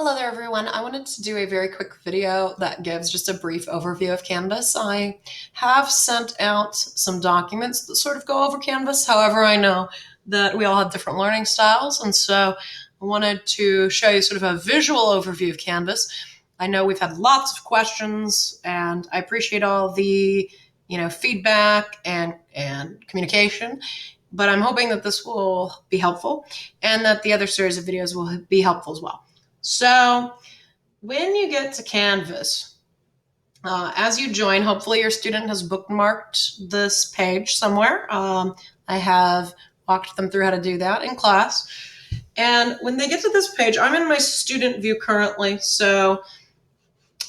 Hello there, everyone. I wanted to do a very quick video that gives just a brief overview of Canvas. I have sent out some documents that sort of go over Canvas. However, I know that we all have different learning styles, and so I wanted to show you sort of a visual overview of Canvas. I know we've had lots of questions, and I appreciate all the feedback and communication, but I'm hoping that this will be helpful and that the other series of videos will be helpful as well. So when you get to Canvas, as you join, hopefully your student has bookmarked this page somewhere. I have walked them through how to do that in class. And when they get to this page, I'm in my student view currently, so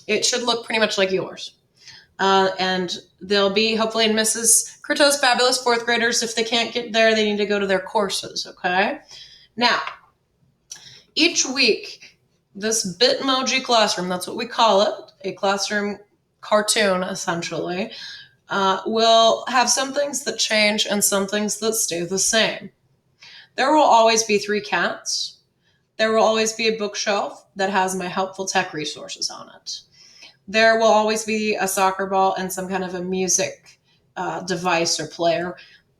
it should look pretty much like yours. And they'll be hopefully in Mrs. Curto's Fabulous Fourth Graders. If they can't get there, they need to go to their courses, okay? Now, each week, this Bitmoji classroom, that's what we call it, a classroom cartoon, essentially, will have some things that change and some things that stay the same. There will always be 3 cats. There will always be a bookshelf that has my helpful tech resources on it. There will always be a soccer ball and some kind of a music device or player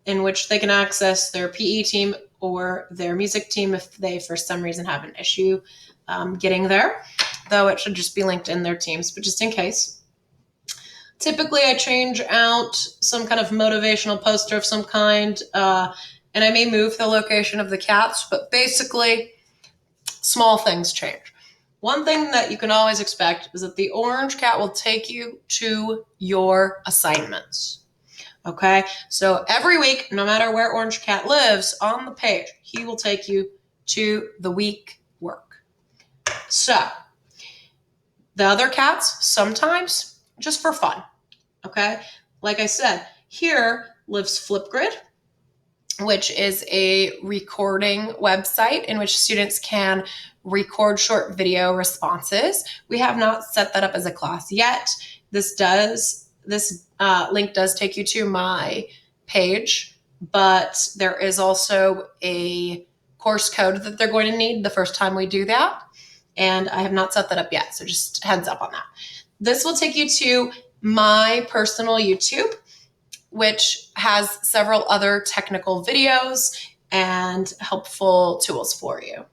in which they can access their PE team or their music team if they, for some reason, have an issue getting there, though it should just be linked in their teams, but just in case. Typically, I change out some kind of motivational poster of some kind, and I may move the location of the cats, but basically, small things change. One thing that you can always expect is that the orange cat will take you to your assignments. Okay, so every week, no matter where Orange Cat lives on the page, he will take you to the week work. So, the other cats, sometimes just for fun. Okay, like I said, here lives Flipgrid, which is a recording website in which students can record short video responses. We have not set that up as a class yet. This link does take you to my page, but there is also a course code that they're going to need the first time we do that, and I have not set that up yet, so just heads up on that. This will take you to my personal YouTube, which has several other technical videos and helpful tools for you.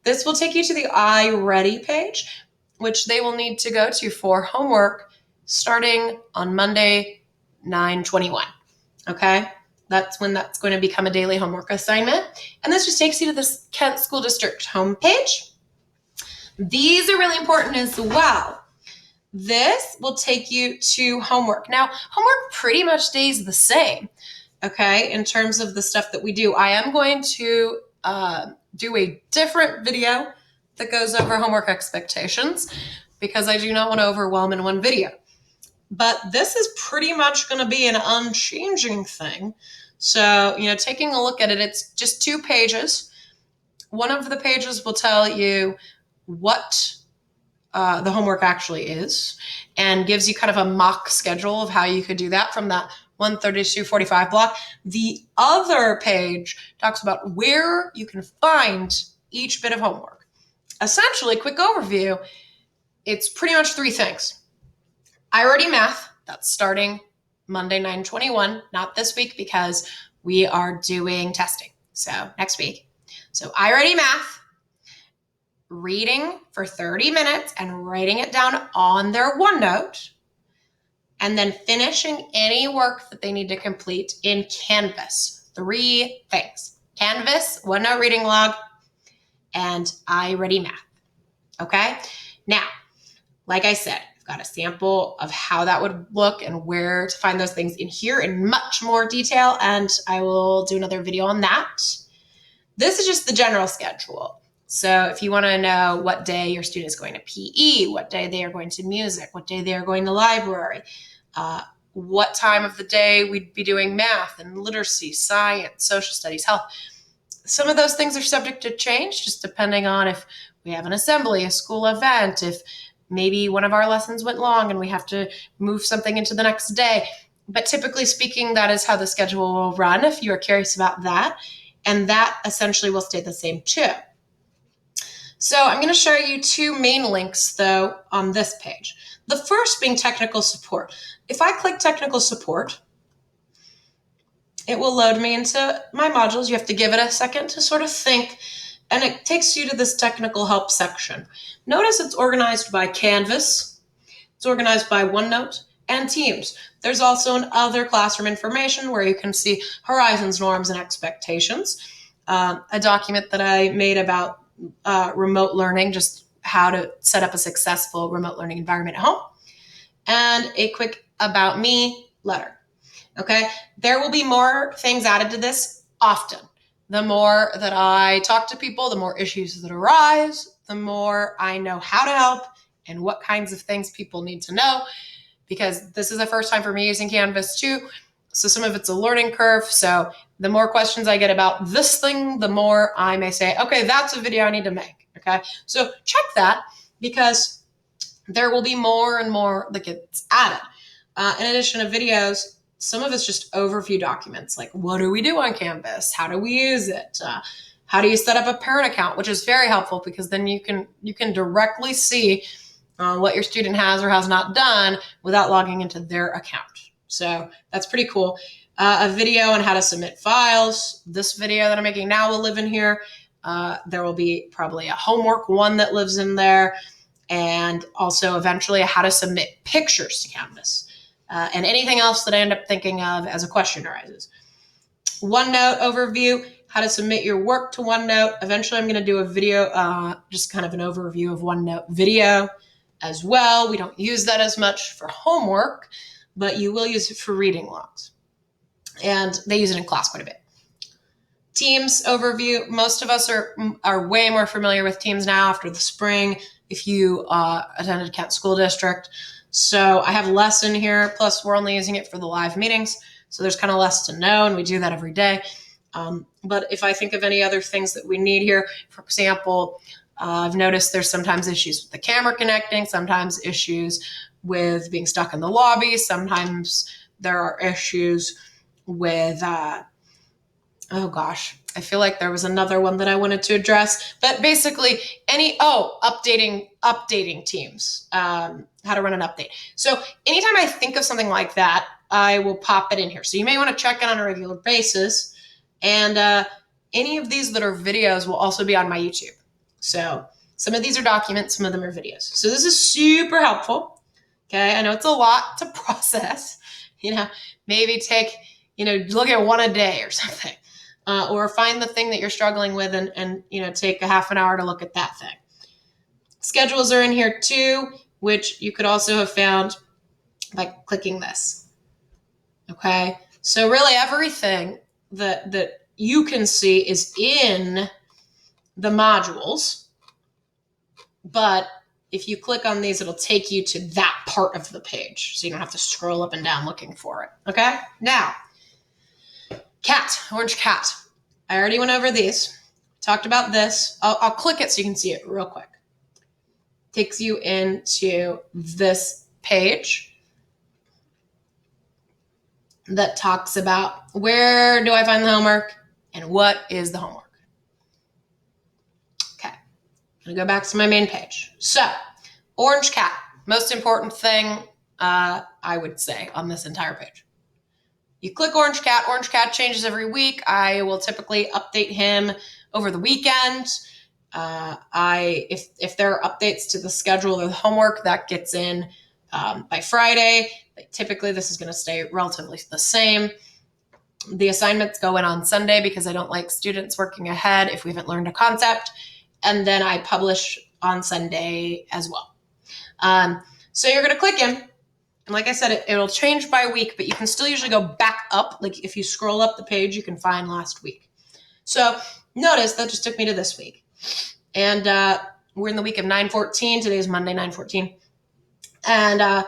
This will take you to the iReady page, which they will need to go to for homework starting on Monday, 9/21. Okay? That's when that's going to become a daily homework assignment. And this just takes you to the Kent School District homepage. These are really important as well. This will take you to homework. Now, homework pretty much stays the same, okay, in terms of the stuff that we do. I am going to do a different video that goes over homework expectations because I do not want to overwhelm in one video. But this is pretty much going to be an unchanging thing. So, taking a look at it, it's just 2 pages. One of the pages will tell you what the homework actually is and gives you kind of a mock schedule of how you could do that from that 1:30 to 2:45 block. The other page talks about where you can find each bit of homework. Essentially, quick overview, it's pretty much 3 things. iReady Math, that's starting Monday, 9/21, not this week because we are doing testing. So next week. So iReady Math, reading for 30 minutes and writing it down on their OneNote, and then finishing any work that they need to complete in Canvas. 3 things. Canvas, OneNote reading log, and iReady Math. Okay? Now, like I said, I've got a sample of how that would look and where to find those things in here in much more detail, and I will do another video on that. This is just the general schedule. So if you want to know what day your student is going to PE, what day they are going to music, what day they are going to library, what time of the day we'd be doing math and literacy, science, social studies, health. Some of those things are subject to change just depending on if we have an assembly, a school event, if maybe one of our lessons went long and we have to move something into the next day. But typically speaking, that is how the schedule will run if you are curious about that. And that essentially will stay the same too. So I'm going to show you two main links, though, on this page. The first being technical support. If I click technical support, it will load me into my modules. You have to give it a second to sort of think, and it takes you to this technical help section. Notice it's organized by Canvas, it's organized by OneNote, and Teams. There's also an other classroom information where you can see horizons, norms, and expectations. A document that I made about remote learning, just how to set up a successful remote learning environment at home, and a quick about me letter. Okay, there will be more things added to this often. The more that I talk to people, the more issues that arise, the more I know how to help and what kinds of things people need to know, because this is the first time for me using Canvas too. So some of it's a learning curve. So the more questions I get about this thing, the more I may say, okay, that's a video I need to make. Okay, so check that, because there will be more and more that gets added. In addition to videos, some of it's just overview documents, like what do we do on Canvas? How do we use it? How do you set up a parent account, which is very helpful, because then you can directly see what your student has or has not done without logging into their account. So that's pretty cool. A video on how to submit files. This video that I'm making now will live in here. There will be probably a homework one that lives in there, and also eventually how to submit pictures to Canvas, and anything else that I end up thinking of as a question arises. OneNote overview, how to submit your work to OneNote. Eventually I'm going to do a video, just kind of an overview of OneNote video as well. We don't use that as much for homework, but you will use it for reading logs. And they use it in class quite a bit. Teams overview. Most of us are way more familiar with Teams now after the spring, if you attended Kent School District. So I have less in here, plus we're only using it for the live meetings. So there's kind of less to know, and we do that every day. But if I think of any other things that we need here, for example, I've noticed there's sometimes issues with the camera connecting, sometimes issues with being stuck in the lobby. Sometimes there are issues with, oh gosh, I feel like there was another one that I wanted to address, but basically updating Teams, how to run an update. So anytime I think of something like that, I will pop it in here. So you may want to check it on a regular basis. And any of these that are videos will also be on my YouTube. So some of these are documents, some of them are videos. So this is super helpful. Okay, I know it's a lot to process. Maybe take, look at one a day or something. Or find the thing that you're struggling with and take a half an hour to look at that thing. Schedules are in here too, which you could also have found by clicking this. Okay, so really everything that you can see is in the modules, but if you click on these, it'll take you to that part of the page, so you don't have to scroll up and down looking for it. Okay, now, orange cat. I already went over these, talked about this. I'll click it so you can see it real quick. Takes you into this page that talks about where do I find the homework and what is the homework. Okay, I'm gonna go back to my main page. So, orange cat, most important thing I would say on this entire page. You click Orange Cat. Orange Cat changes every week. I will typically update him over the weekend. If there are updates to the schedule or the homework, that gets in by Friday. Typically, this is going to stay relatively the same. The assignments go in on Sunday because I don't like students working ahead if we haven't learned a concept. And then I publish on Sunday as well. So you're going to click him. And like I said, it'll change by week, but you can still usually go back up. Like if you scroll up the page, you can find last week. So notice that just took me to this week. And we're in the week of 9/14. Today is Monday, 9/14. And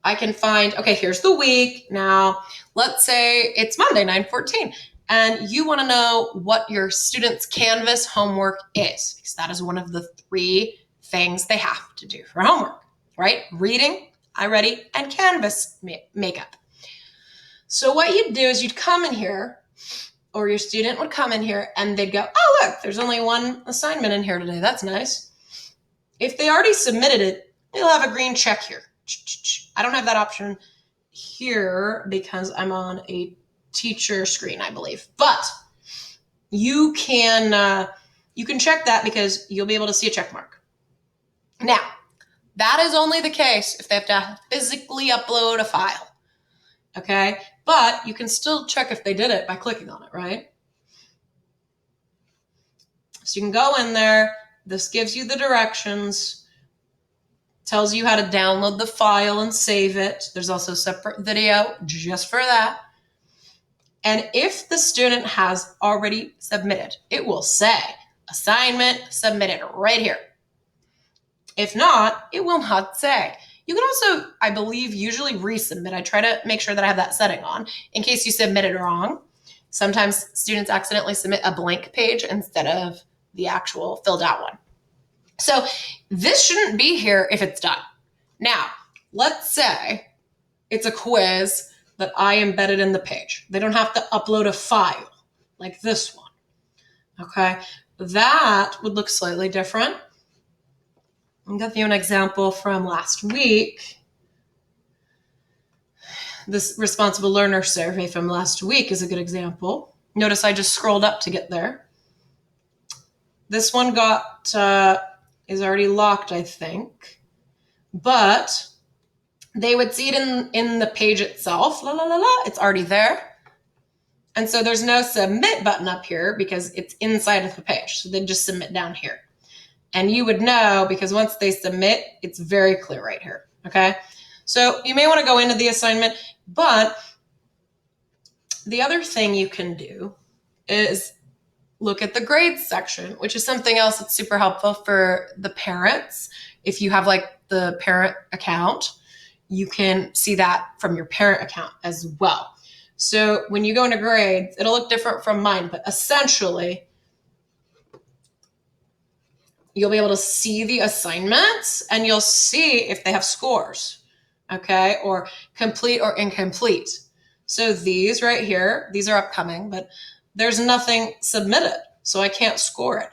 I can find, okay, here's the week. Now, let's say it's Monday, 9/14. And you want to know what your student's Canvas homework is, because that is one of the 3 things they have to do for homework, right? Reading, iReady, and Canvas makeup. So what you'd do is you'd come in here or your student would come in here and they'd go, oh, look, there's only one assignment in here today. That's nice. If they already submitted it, they'll have a green check here. I don't have that option here because I'm on a teacher screen, I believe. But you can check that because you'll be able to see a check mark. Now, that is only the case if they have to physically upload a file. Okay? But you can still check if they did it by clicking on it, right? So you can go in there. This gives you the directions, tells you how to download the file and save it. There's also a separate video just for that. And if the student has already submitted, it will say assignment submitted right here. If not, it will not say. You can also, I believe, usually resubmit. I try to make sure that I have that setting on in case you submitted wrong. Sometimes students accidentally submit a blank page instead of the actual filled out one. So this shouldn't be here if it's done. Now, let's say it's a quiz that I embedded in the page. They don't have to upload a file like this one. Okay, that would look slightly different. I'll give you an example from last week. This responsible learner survey from last week is a good example. Notice I just scrolled up to get there. This one is already locked, I think, but they would see it in the page itself. It's already there. And so there's no submit button up here because it's inside of the page. So they just submit down here. And you would know because once they submit, it's very clear right here. Okay. So you may want to go into the assignment, but the other thing you can do is look at the grades section, which is something else that's super helpful for the parents. If you have like the parent account, you can see that from your parent account as well. So when you go into grades, it'll look different from mine, but essentially you'll be able to see the assignments and you'll see if they have scores, okay, or complete or incomplete. So these right here, these are upcoming, but there's nothing submitted, so I can't score it.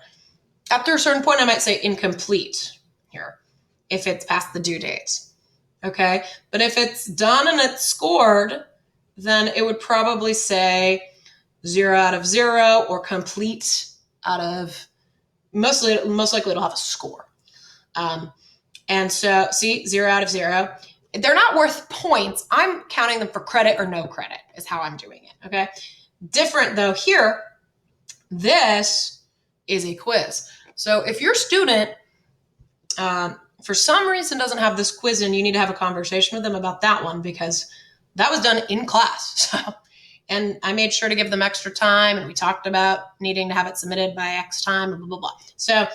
After a certain point, I might say incomplete here if it's past the due date, okay? But if it's done and it's scored, then it would probably say 0 out of 0 or complete out of, most likely it'll have a score. And so, see, 0 out of 0. They're not worth points. I'm counting them for credit or no credit is how I'm doing it, okay? Different though here, this is a quiz. So if your student, for some reason doesn't have this quiz in, you need to have a conversation with them about that one because that was done in class. So, and I made sure to give them extra time and we talked about needing to have it submitted by X time, blah, blah, blah. So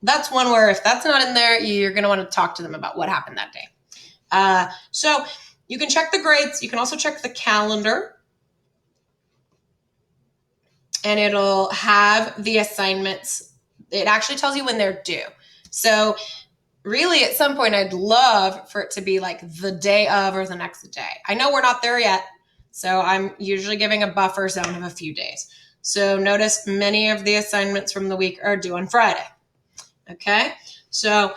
that's one where if that's not in there, you're going to want to talk to them about what happened that day. So you can check the grades. You can also check the calendar. And it'll have the assignments. It actually tells you when they're due. So really at some point I'd love for it to be like the day of or the next day. I know we're not there yet, so I'm usually giving a buffer zone of a few days. So notice many of the assignments from the week are due on Friday. Okay, so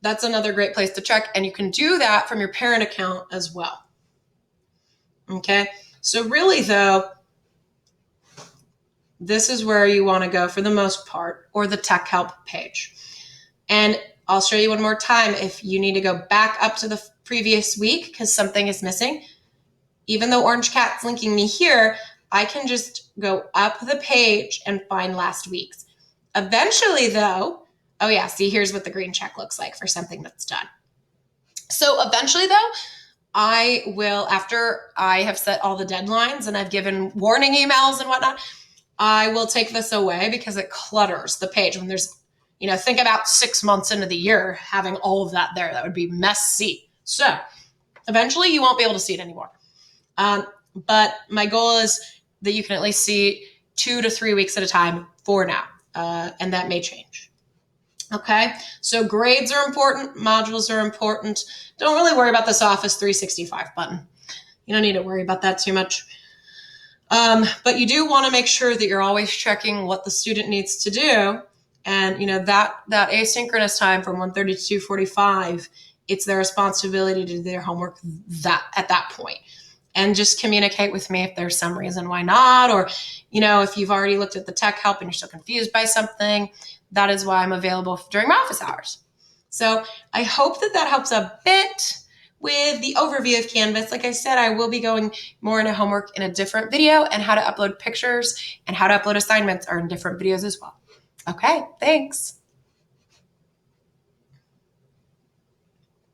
that's another great place to check, and you can do that from your parent account as well. Okay, so really though, this is where you want to go for the most part, or the tech help page. And I'll show you one more time if you need to go back up to the previous week because something is missing. Even though Orange Cat's linking me here, I can just go up the page and find last week's. Eventually though, oh yeah, see, here's what the green check looks like for something that's done. So eventually though, I will, after I have set all the deadlines and I've given warning emails and whatnot, I will take this away because it clutters the page. When there's, think about 6 months into the year, having all of that there, that would be messy. So eventually you won't be able to see it anymore. But my goal is that you can at least see 2 to 3 weeks at a time for now. And that may change. Okay. So grades are important. Modules are important. Don't really worry about this Office 365 button. You don't need to worry about that too much. But you do want to make sure that you're always checking what the student needs to do. And that asynchronous time from 1:30 to 2:45, it's their responsibility to do their homework at that point. And just communicate with me if there's some reason why not, or if you've already looked at the tech help and you're still confused by something. That is why I'm available during my office hours. So I hope that helps a bit with the overview of Canvas. Like I said, I will be going more into homework in a different video, and how to upload pictures and how to upload assignments are in different videos as well. Okay, thanks.